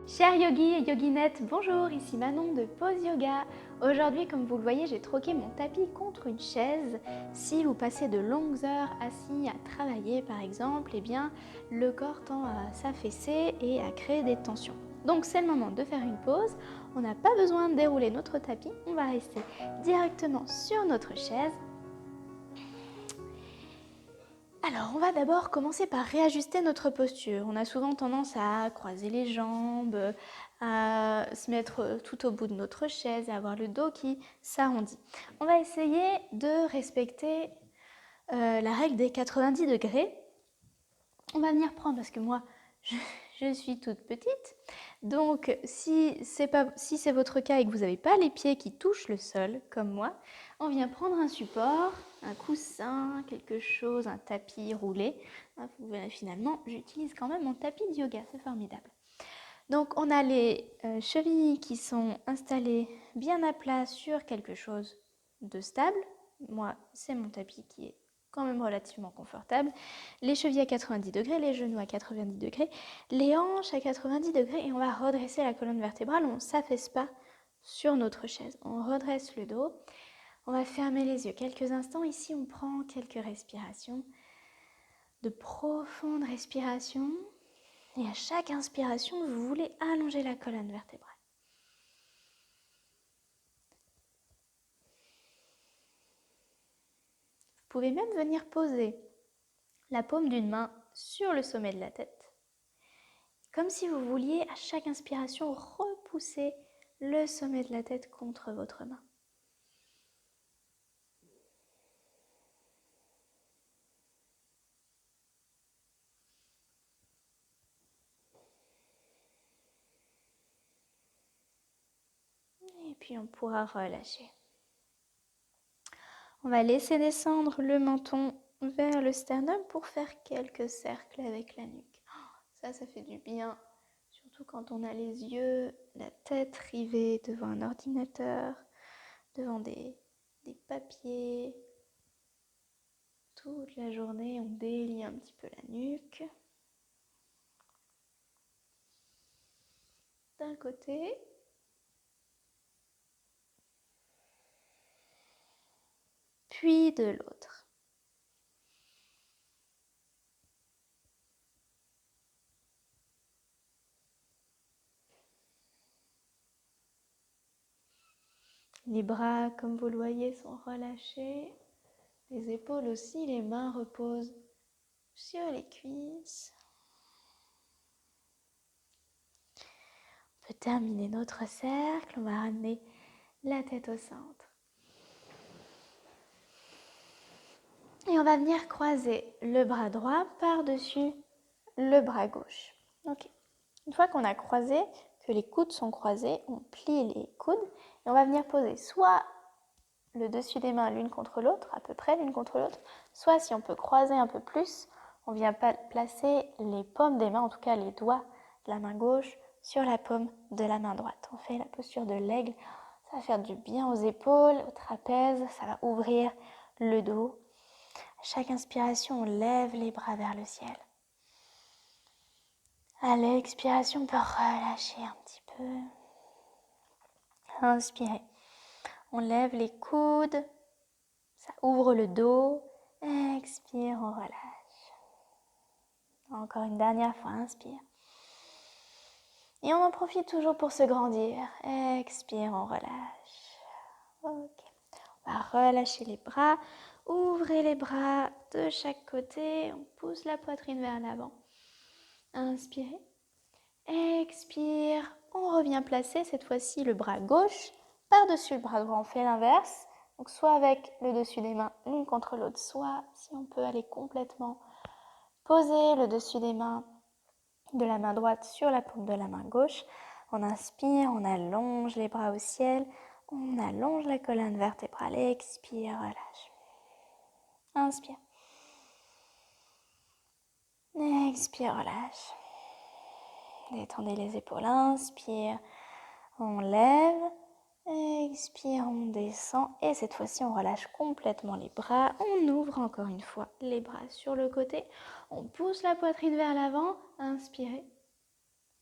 Chers yogis et yoginettes, bonjour, ici Manon de Pose Yoga. Aujourd'hui, comme vous le voyez, j'ai troqué mon tapis contre une chaise. Si vous passez de longues heures assis à travailler par exemple, eh bien, le corps tend à s'affaisser et à créer des tensions. Donc c'est le moment de faire une pause. On n'a pas besoin de dérouler notre tapis, on va rester directement sur notre chaise. Alors, on va d'abord commencer par réajuster notre posture. On a souvent tendance à croiser les jambes, à se mettre tout au bout de notre chaise, à avoir le dos qui s'arrondit. On va essayer de respecter la règle des 90 degrés. On va venir prendre, parce que moi, je suis toute petite. Donc, si c'est votre cas et que vous n'avez pas les pieds qui touchent le sol, comme moi, on vient prendre un support, un coussin, quelque chose, un tapis roulé. Finalement, j'utilise quand même mon tapis de yoga, c'est formidable. Donc, on a les chevilles qui sont installées bien à plat sur quelque chose de stable. Moi, c'est mon tapis qui est quand même relativement confortable. Les chevilles à 90 degrés, les genoux à 90 degrés, les hanches à 90 degrés et on va redresser la colonne vertébrale. On ne s'affaisse pas sur notre chaise. On redresse le dos. On va fermer les yeux quelques instants. Ici, on prend quelques respirations, de profondes respirations. Et à chaque inspiration, vous voulez allonger la colonne vertébrale. Vous pouvez même venir poser la paume d'une main sur le sommet de la tête. Comme si vous vouliez à chaque inspiration repousser le sommet de la tête contre votre main. Et puis on pourra relâcher. On va laisser descendre le menton vers le sternum pour faire quelques cercles avec la nuque. Ça fait du bien, surtout quand on a les yeux, la tête rivée devant un ordinateur, devant des papiers. Toute la journée, on délie un petit peu la nuque. D'un côté. Puis de l'autre. Les bras, comme vous le voyez, sont relâchés. Les épaules aussi, les mains reposent sur les cuisses. On peut terminer notre cercle. On va ramener la tête au centre. Et on va venir croiser le bras droit par-dessus le bras gauche. Ok. Une fois qu'on a croisé, que les coudes sont croisés, on plie les coudes et on va venir poser soit le dessus des mains l'une contre l'autre, à peu près l'une contre l'autre, soit si on peut croiser un peu plus, on vient placer les paumes des mains, en tout cas les doigts de la main gauche, sur la paume de la main droite. On fait la posture de l'aigle, ça va faire du bien aux épaules, au trapèze, ça va ouvrir le dos. À chaque inspiration, on lève les bras vers le ciel. À l'expiration, on peut relâcher un petit peu. Inspirez. On lève les coudes, ça ouvre le dos. Expire, on relâche. Encore une dernière fois, inspire. Et on en profite toujours pour se grandir. Expire, on relâche. Ok. On va relâcher les bras. Ouvrez les bras de chaque côté. On pousse la poitrine vers l'avant. Inspirez. Expire. On revient placer cette fois-ci le bras gauche par-dessus le bras droit. On fait l'inverse. Donc soit avec le dessus des mains l'une contre l'autre, soit si on peut aller complètement poser le dessus des mains de la main droite sur la paume de la main gauche. On inspire, on allonge les bras au ciel, on allonge la colonne vertébrale, expire, relâche. Inspire. Expire, relâche. Détendez les épaules, inspire, on lève, expire, on descend et cette fois-ci on relâche complètement les bras, on ouvre encore une fois les bras sur le côté, on pousse la poitrine vers l'avant, inspirez.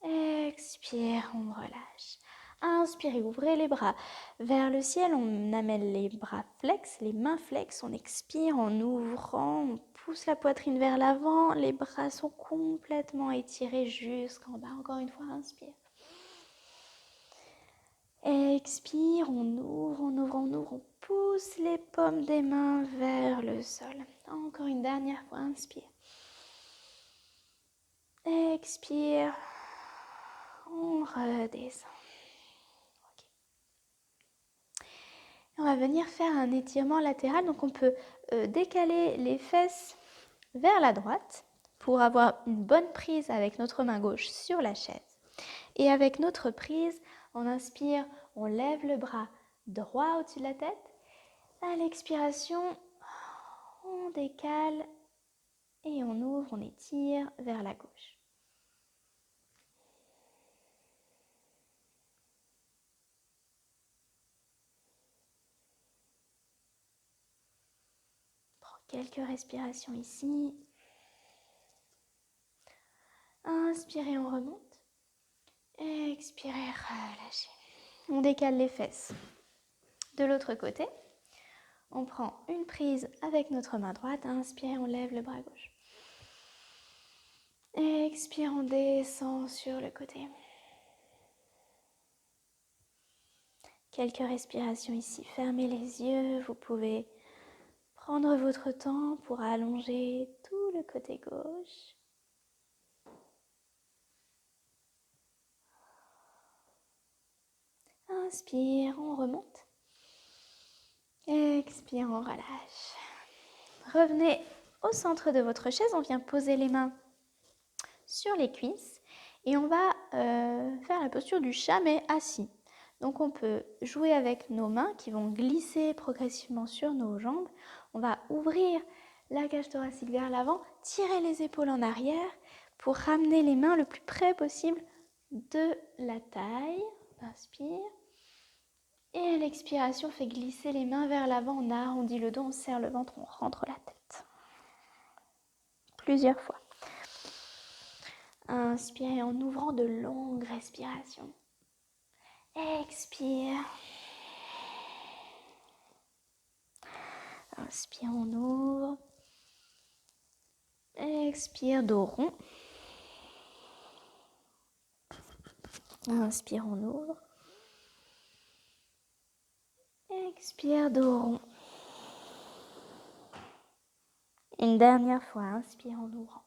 Expire, on relâche. Inspirez, ouvrez les bras vers le ciel. On amène les bras flex, les mains flex. On expire en ouvrant. On pousse la poitrine vers l'avant. Les bras sont complètement étirés jusqu'en bas. Encore une fois, inspire. Expire, on ouvre, on ouvre, on ouvre. On pousse les paumes des mains vers le sol. Encore une dernière fois, inspire. Expire. On redescend. Okay. On va venir faire un étirement latéral. Donc on peut décaler les fesses vers la droite pour avoir une bonne prise avec notre main gauche sur la chaise. Et avec notre prise, on inspire, on lève le bras droit au-dessus de la tête. À l'expiration, on décale et on ouvre, on étire vers la gauche. Prends quelques respirations ici. Inspirez, on remonte. Expirez, relâchez. On décale les fesses. De l'autre côté, on prend une prise avec notre main droite. Inspirez, on lève le bras gauche. Expire, on descend sur le côté. Quelques respirations ici. Fermez les yeux. Vous pouvez prendre votre temps pour allonger tout le côté gauche. Inspire, on remonte. Expire, on relâche. Revenez au centre de votre chaise. On vient poser les mains sur les cuisses et on va faire la posture du chat mais assis. Donc on peut jouer avec nos mains qui vont glisser progressivement sur nos jambes. On va ouvrir la cage thoracique vers l'avant, tirer les épaules en arrière pour ramener les mains le plus près possible de la taille. Inspire. Et à l'expiration, on fait glisser les mains vers l'avant, on arrondit le dos, on serre le ventre, on rentre la tête. Plusieurs fois. Inspirez en ouvrant de longues respirations. Expire. Inspire, on ouvre. Expire, dos rond. Inspire, on ouvre. Expire, dos rond. Une dernière fois, inspire en ouvrant.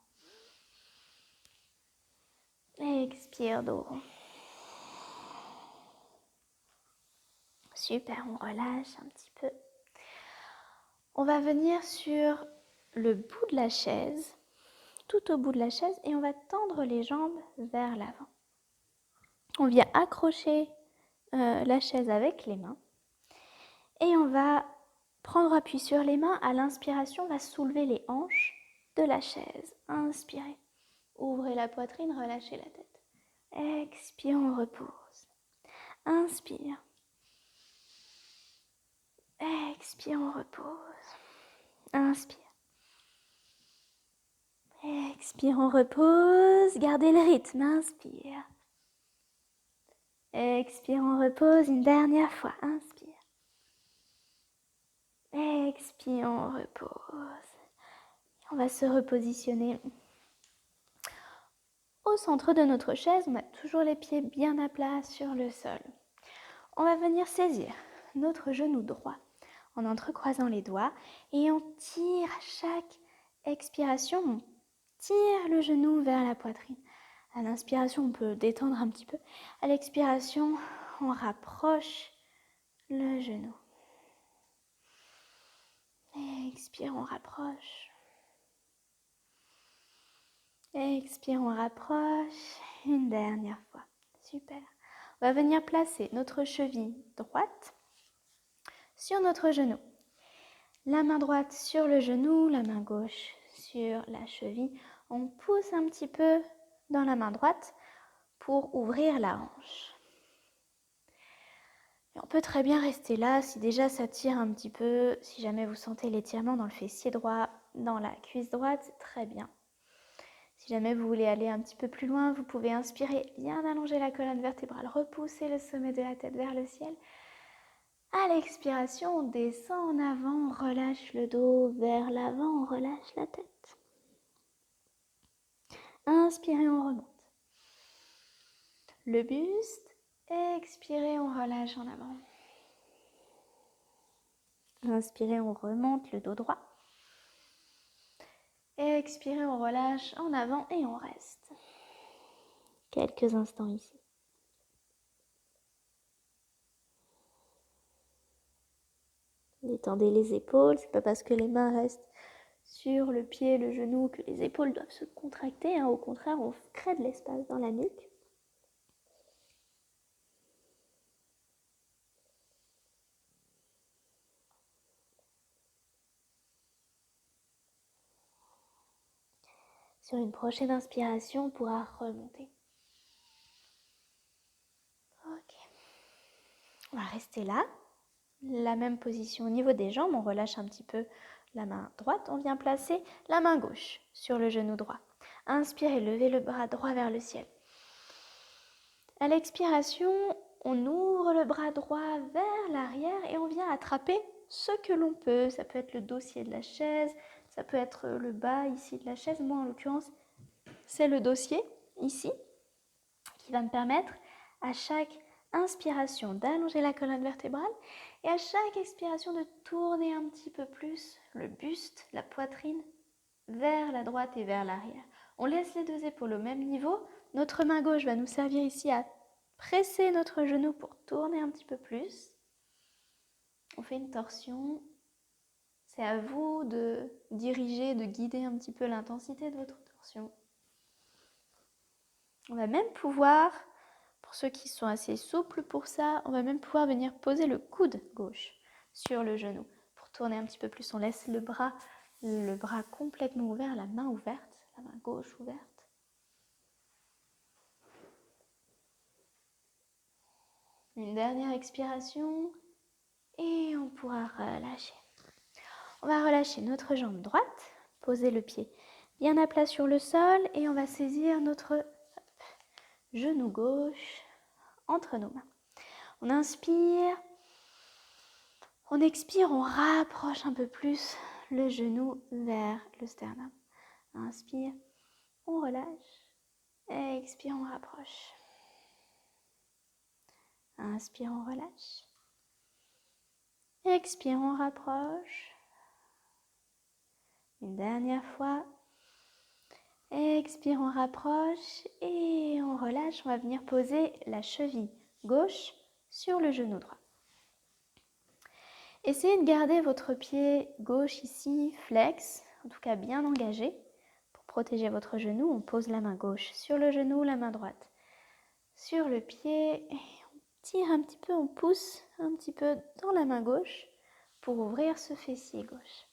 Expire, dos rond. Super, on relâche un petit peu. On va venir sur le bout de la chaise, tout au bout de la chaise, et on va tendre les jambes vers l'avant. On vient accrocher la chaise avec les mains et on va prendre appui sur les mains. À l'inspiration, on va soulever les hanches de la chaise. Inspirez, ouvrez la poitrine, relâchez la tête. Expire, on repose. Inspire. Expire, on repose. Inspire. Expire, on repose. Gardez le rythme. Inspire. Expire, on repose. Une dernière fois. Inspire. Expire, on repose. On va se repositionner au centre de notre chaise. On a toujours les pieds bien à plat sur le sol. On va venir saisir notre genou droit en entrecroisant les doigts et on tire à chaque expiration. On tire le genou vers la poitrine. À l'inspiration, on peut détendre un petit peu. À l'expiration, on rapproche le genou. Expire, on rapproche. Expire, on rapproche. Une dernière fois. Super. On va venir placer notre cheville droite sur notre genou. La main droite sur le genou, la main gauche sur la cheville. On pousse un petit peu dans la main droite pour ouvrir la hanche. Et on peut très bien rester là si déjà ça tire un petit peu. Si jamais vous sentez l'étirement dans le fessier droit, dans la cuisse droite, c'est très bien. Si jamais vous voulez aller un petit peu plus loin, vous pouvez inspirer, bien allonger la colonne vertébrale, repousser le sommet de la tête vers le ciel. À l'expiration, on descend en avant, on relâche le dos vers l'avant, on relâche la tête. Inspirez, on remonte. Le buste, expirez, on relâche en avant. Inspirez, on remonte le dos droit. Expirez, on relâche en avant et on reste. Quelques instants ici. Détendez les épaules, c'est pas parce que les mains restent sur le pied, le genou que les épaules doivent se contracter. Au contraire, on crée de l'espace dans la nuque. Sur une prochaine inspiration, on pourra remonter. Ok. On va rester là. La même position au niveau des jambes. On relâche un petit peu la main droite. On vient placer la main gauche sur le genou droit. Inspirez, levez le bras droit vers le ciel. À l'expiration, on ouvre le bras droit vers l'arrière et on vient attraper ce que l'on peut. Ça peut être le dossier de la chaise, ça peut être le bas ici de la chaise. Moi, en l'occurrence, c'est le dossier ici qui va me permettre à chaque inspiration d'allonger la colonne vertébrale et à chaque expiration de tourner un petit peu plus le buste, la poitrine vers la droite et vers l'arrière. On laisse les deux épaules au même niveau. Notre main gauche va nous servir ici à presser notre genou pour tourner un petit peu plus. On fait une torsion. C'est à vous de diriger, de guider un petit peu l'intensité de votre torsion. On va même pouvoir, pour ceux qui sont assez souples pour ça, on va même pouvoir venir poser le coude gauche sur le genou pour tourner un petit peu plus. On laisse le bras complètement ouvert, la main ouverte, la main gauche ouverte. Une dernière expiration et on pourra relâcher. On va relâcher notre jambe droite, poser le pied bien à plat sur le sol et on va saisir notre genou gauche entre nos mains. On inspire, on expire, on rapproche un peu plus le genou vers le sternum. Inspire, on relâche, expire, on rapproche. Inspire, on relâche. Expire, on rapproche. Une dernière fois. Expire, on rapproche et on relâche. On va venir poser la cheville gauche sur le genou droit. Essayez de garder votre pied gauche ici flex, en tout cas bien engagé. Pour protéger votre genou, on pose la main gauche sur le genou, la main droite sur le pied. Et on tire un petit peu, on pousse un petit peu dans la main gauche pour ouvrir ce fessier gauche.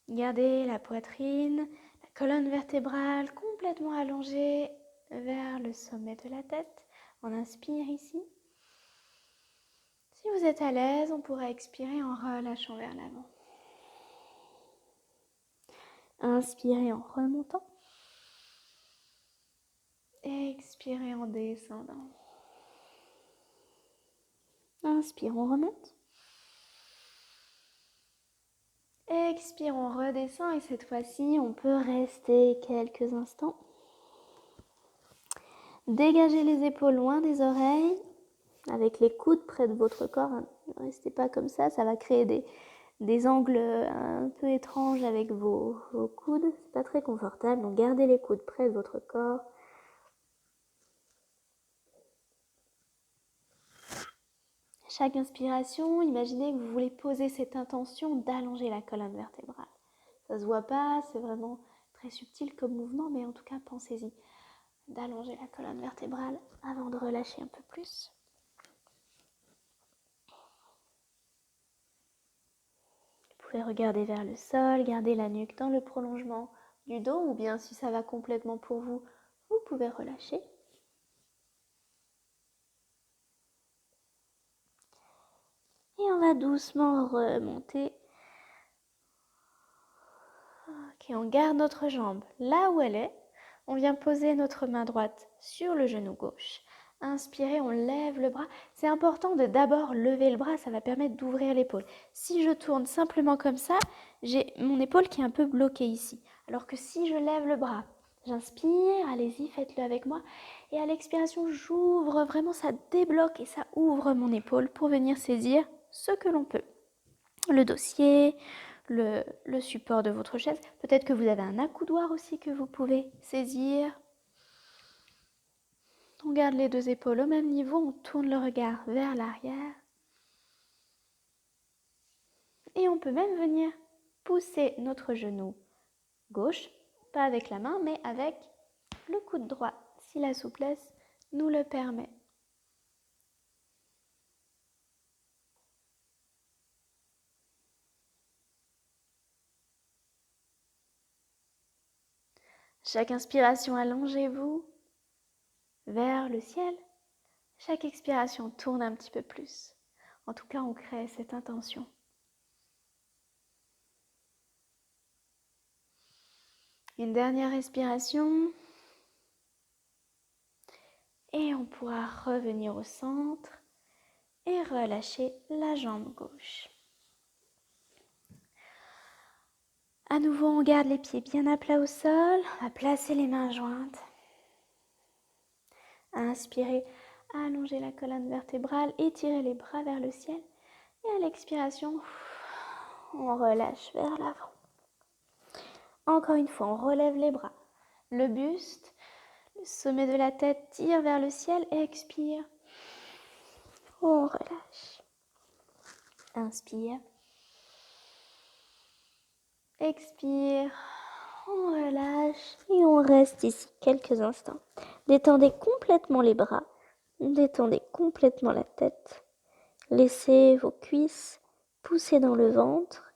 Gardez la poitrine, la colonne vertébrale complètement allongée vers le sommet de la tête. On inspire ici. Si vous êtes à l'aise, on pourra expirer en relâchant vers l'avant. Inspirez en remontant. Expirez en descendant. Inspire, on remonte. Expire, on redescend et cette fois-ci, on peut rester quelques instants. Dégagez les épaules loin des oreilles, avec les coudes près de votre corps. Ne restez pas comme ça va créer des angles un peu étranges avec vos coudes. C'est pas très confortable, donc gardez les coudes près de votre corps. Chaque inspiration, imaginez que vous voulez poser cette intention d'allonger la colonne vertébrale. Ça se voit pas, c'est vraiment très subtil comme mouvement, mais en tout cas, pensez-y d'allonger la colonne vertébrale avant de relâcher un peu plus. Vous pouvez regarder vers le sol, garder la nuque dans le prolongement du dos, ou bien si ça va complètement pour vous, vous pouvez relâcher. Et on va doucement remonter. Ok, Et on garde notre jambe là où elle est. On vient poser notre main droite sur le genou gauche. Inspirez, on lève le bras. C'est important de d'abord lever le bras, ça va permettre d'ouvrir l'épaule. Si je tourne simplement comme ça, j'ai mon épaule qui est un peu bloquée ici. Alors que si je lève le bras, j'inspire, allez-y, faites-le avec moi. Et à l'expiration, j'ouvre, vraiment ça débloque et ça ouvre mon épaule pour venir saisir ce que l'on peut. Le dossier, le support de votre chaise. Peut-être que vous avez un accoudoir aussi que vous pouvez saisir. On garde les deux épaules au même niveau, on tourne le regard vers l'arrière. Et on peut même venir pousser notre genou gauche, pas avec la main, mais avec le coude droit, si la souplesse nous le permet. Chaque inspiration, allongez-vous vers le ciel. Chaque expiration, tourne un petit peu plus. En tout cas, on crée cette intention. Une dernière respiration. Et on pourra revenir au centre et relâcher la jambe gauche. À nouveau, on garde les pieds bien à plat au sol. On va placer les mains jointes. Inspirez, allongez la colonne vertébrale, étirez les bras vers le ciel. Et à l'expiration, on relâche vers l'avant. Encore une fois, on relève les bras. Le buste, le sommet de la tête tire vers le ciel et expire. On relâche. Inspire. Expire. On relâche et on reste ici quelques instants. Détendez complètement les bras. Détendez complètement la tête. Laissez vos cuisses pousser dans le ventre.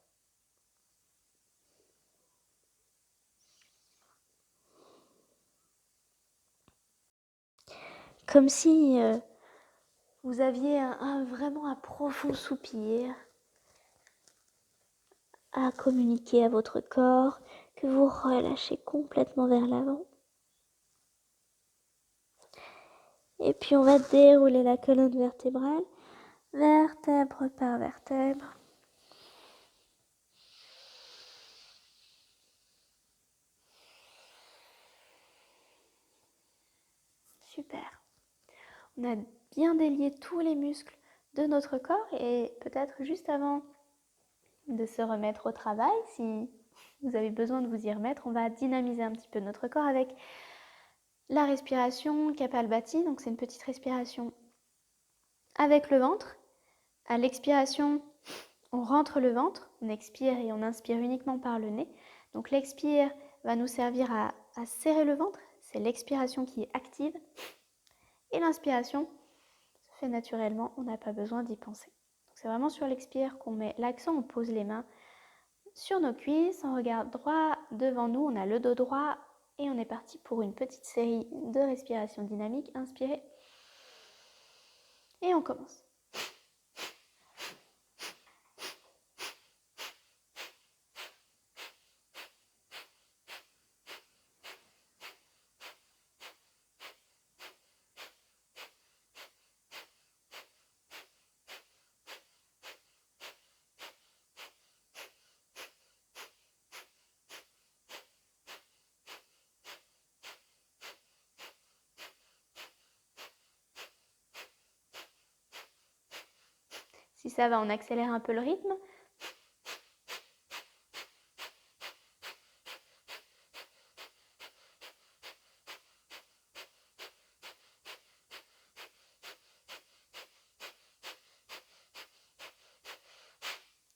Comme si vous aviez vraiment un profond soupir à communiquer à votre corps, que vous relâchez complètement vers l'avant. Et puis on va dérouler la colonne vertébrale, vertèbre par vertèbre. Super. On a bien délié tous les muscles de notre corps et peut-être juste avant de se remettre au travail, si vous avez besoin de vous y remettre, on va dynamiser un petit peu notre corps avec la respiration Kapalbhati. Donc c'est une petite respiration avec le ventre. À l'expiration, on rentre le ventre, on expire et on inspire uniquement par le nez. Donc l'expire va nous servir à serrer le ventre, c'est l'expiration qui est active. Et l'inspiration se fait naturellement, on n'a pas besoin d'y penser. Donc c'est vraiment sur l'expire qu'on met l'accent, on pose les mains sur nos cuisses, on regarde droit devant nous, on a le dos droit et on est parti pour une petite série de respirations dynamiques. Inspirez et on commence. Si ça va, on accélère un peu le rythme.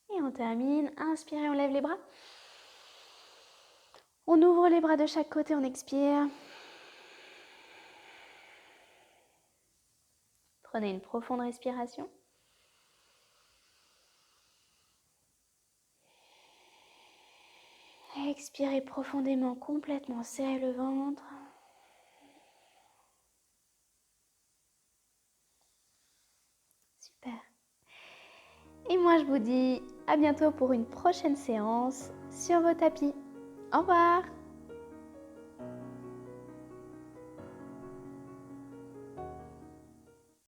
Et on termine. Inspirez, on lève les bras. On ouvre les bras de chaque côté, on expire. Prenez une profonde respiration. Expirez profondément, complètement, serrez le ventre. Super. Et moi je vous dis à bientôt pour une prochaine séance sur vos tapis. Au revoir!